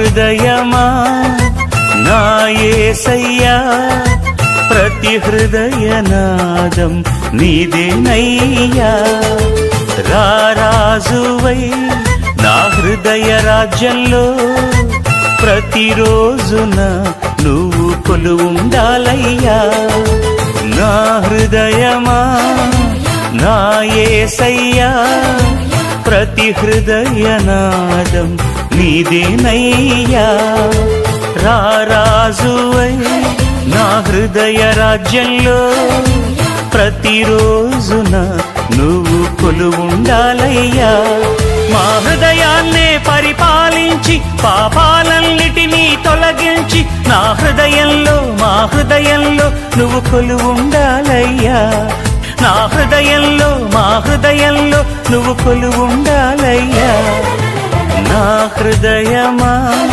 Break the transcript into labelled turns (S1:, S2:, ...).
S1: హృదయమా నా యేసయ్యా, ప్రతి హృదయనాదం నీదేనయ్యా. రారాజువై నా హృదయ రాజ్యంలో ప్రతిరోజున నువ్వు కొలువుండాలయ్యా. నా హృదయమా నా యేసయ్యా, ప్రతి హృదయనాదం నీదేనయ్యా. రారాజువై నా హృదయ రాజ్యంలో ప్రతిరోజున నువ్వు కొలువుండాలయ్యా. మా హృదయాన్నే పరిపాలించి పాపాలన్నిటినీ తొలగించి నా హృదయంలో మా హృదయంలో నువ్వు కొలువుండాలయ్యా. నా హృదయంలో మా హృదయంలో నువ్వు కొలువుండాలయ్యా. నా హృదయమా